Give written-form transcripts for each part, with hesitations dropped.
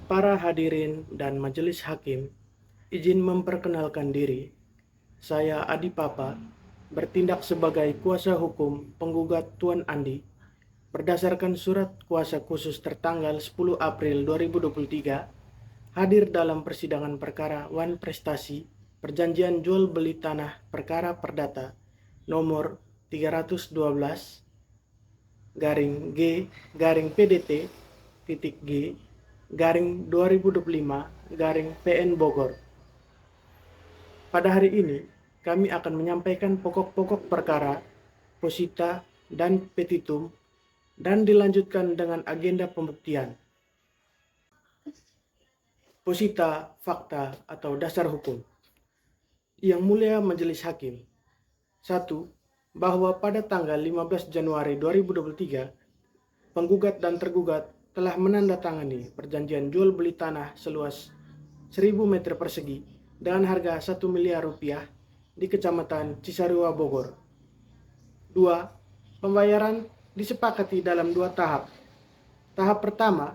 Para hadirin dan majelis hakim, izin memperkenalkan diri. Saya Adi Papa, bertindak sebagai kuasa hukum penggugat Tuan Andi berdasarkan surat kuasa khusus tertanggal 10 April 2023 hadir dalam persidangan perkara Wan Prestasi Perjanjian Jual Beli Tanah Perkara Perdata nomor 312 garing G garing PDT titik G garing 2025 garing PN Bogor. Pada hari ini, kami akan menyampaikan pokok-pokok perkara, posita, dan petitum, dan dilanjutkan dengan agenda pembuktian. Posita, fakta, atau dasar hukum. Yang Mulia Majelis Hakim. 1. Bahwa pada tanggal 15 Januari 2023, penggugat dan tergugat telah menandatangani perjanjian jual beli tanah seluas 1000 meter persegi dengan harga 1 miliar rupiah di Kecamatan Cisarua, Bogor. 2. Pembayaran disepakati dalam 2 tahap. Tahap pertama,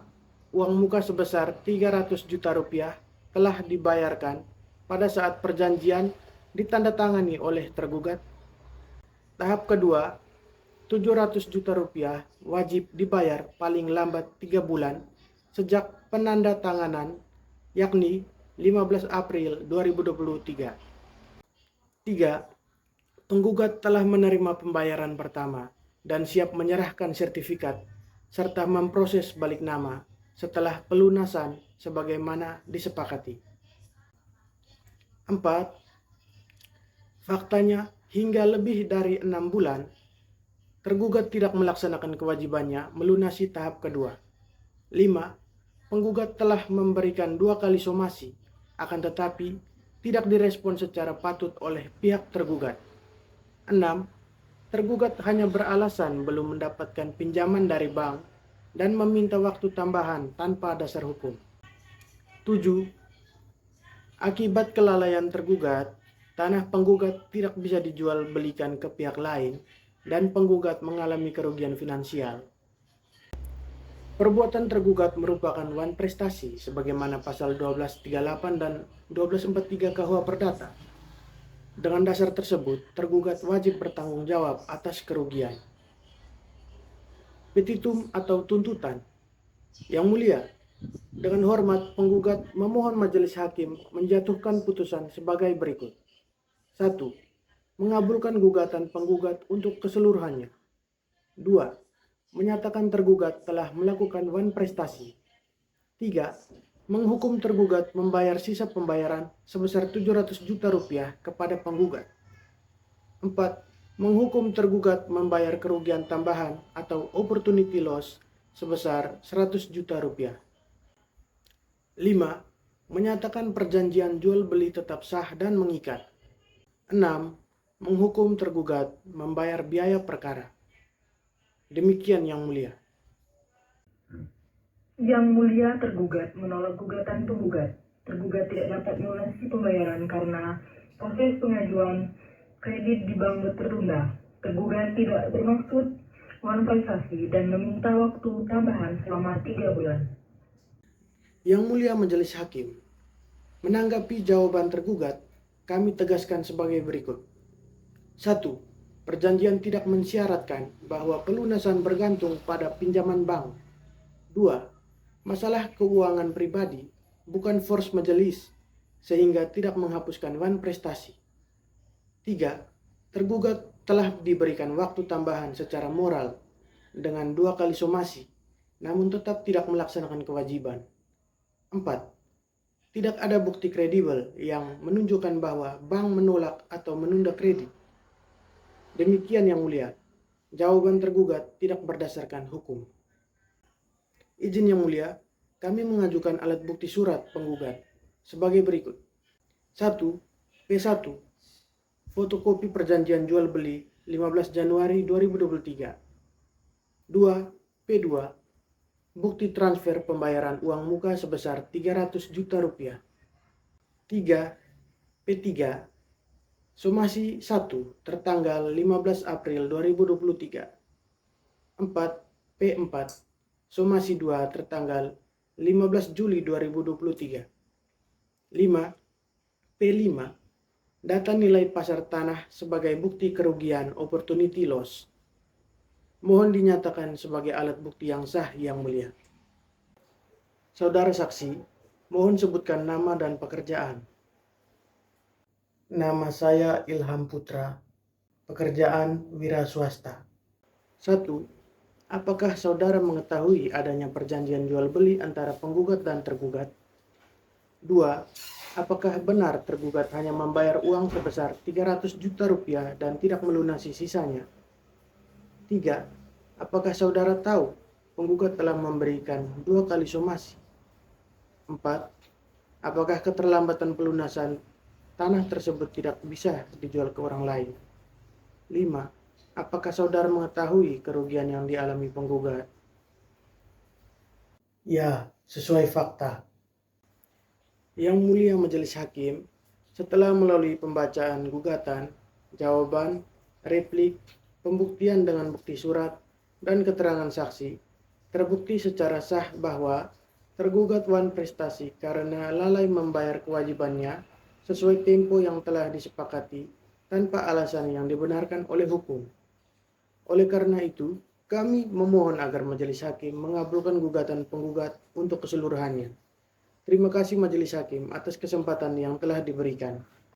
uang muka sebesar 300 juta rupiah telah dibayarkan pada saat perjanjian ditandatangani oleh tergugat. Tahap kedua, 700 juta rupiah wajib dibayar paling lambat 3 bulan sejak penandatanganan, yakni 15 April 2023. 3. Penggugat telah menerima pembayaran pertama dan siap menyerahkan sertifikat serta memproses balik nama setelah pelunasan sebagaimana disepakati. 4. Faktanya, hingga lebih dari 6 bulan, tergugat tidak melaksanakan kewajibannya melunasi tahap kedua. 5. Penggugat telah memberikan 2 kali somasi, akan tetapi tidak direspon secara patut oleh pihak tergugat. 6. Tergugat hanya beralasan belum mendapatkan pinjaman dari bank dan meminta waktu tambahan tanpa dasar hukum. 7. Akibat kelalaian tergugat, tanah penggugat tidak bisa dijual belikan ke pihak lain dan penggugat mengalami kerugian finansial. Perbuatan tergugat merupakan wan prestasi sebagaimana pasal 1238 dan 1243 KUH Perdata. Dengan dasar tersebut, tergugat wajib bertanggung jawab atas kerugian. Petitum atau tuntutan. Yang Mulia, dengan hormat penggugat memohon majelis hakim menjatuhkan putusan sebagai berikut. 1. Mengabulkan gugatan penggugat untuk keseluruhannya. 2. Menyatakan tergugat telah melakukan wan prestasi. 3. Menghukum tergugat membayar sisa pembayaran sebesar 700 juta rupiah kepada penggugat. 4. Menghukum tergugat membayar kerugian tambahan atau opportunity loss sebesar 100 juta rupiah. 5. Menyatakan perjanjian jual beli tetap sah dan mengikat. 6. Menghukum tergugat membayar biaya perkara. Demikian Yang Mulia. Yang Mulia, tergugat menolak gugatan penggugat. Tergugat tidak dapat melunasi pembayaran karena proses pengajuan kredit di bank tertunda. Tergugat tidak bermaksud wan prestasi dan meminta waktu tambahan selama 3 bulan. Yang Mulia Majelis Hakim, menanggapi jawaban tergugat, kami tegaskan sebagai berikut. 1. Perjanjian tidak mensyaratkan bahwa pelunasan bergantung pada pinjaman bank. 2. Masalah keuangan pribadi bukan force majelis sehingga tidak menghapuskan wan prestasi. 3. Tergugat telah diberikan waktu tambahan secara moral dengan 2 kali somasi, namun tetap tidak melaksanakan kewajiban. 4. Tidak ada bukti kredibel yang menunjukkan bahwa bank menolak atau menunda kredit. Demikian Yang Mulia, jawaban tergugat tidak berdasarkan hukum. Izin Yang Mulia, kami mengajukan alat bukti surat penggugat sebagai berikut. 1. P1. Fotokopi perjanjian jual beli 15 Januari 2023. 2. P2. Bukti transfer pembayaran uang muka sebesar 300 juta rupiah. 3. P3. Somasi 1 tertanggal 15 April 2023. 4. P4. Somasi 2 tertanggal 15 Juli 2023. 5. P5. Data nilai pasar tanah sebagai bukti kerugian opportunity loss. Mohon dinyatakan sebagai alat bukti yang sah, Yang Mulia. Saudara saksi, mohon sebutkan nama dan pekerjaan. Nama saya Ilham Putra, pekerjaan wira swasta. 1. Apakah saudara mengetahui adanya perjanjian jual beli antara penggugat dan tergugat? 2. Apakah benar tergugat hanya membayar uang sebesar 300 juta rupiah dan tidak melunasi sisanya? 3. Apakah saudara tahu penggugat telah memberikan 2 kali somasi? 4. Apakah keterlambatan pelunasan tanah tersebut tidak bisa dijual ke orang lain? 5. Apakah saudara mengetahui kerugian yang dialami penggugat? Ya, sesuai fakta. Yang Mulia Majelis Hakim, setelah melalui pembacaan gugatan, jawaban, replik, pembuktian dengan bukti surat, dan keterangan saksi, terbukti secara sah bahwa tergugat Wan Prestasi karena lalai membayar kewajibannya sesuai tempo yang telah disepakati tanpa alasan yang dibenarkan oleh hukum. Oleh karena itu, kami memohon agar Majelis Hakim mengabulkan gugatan penggugat untuk keseluruhannya. Terima kasih Majelis Hakim atas kesempatan yang telah diberikan.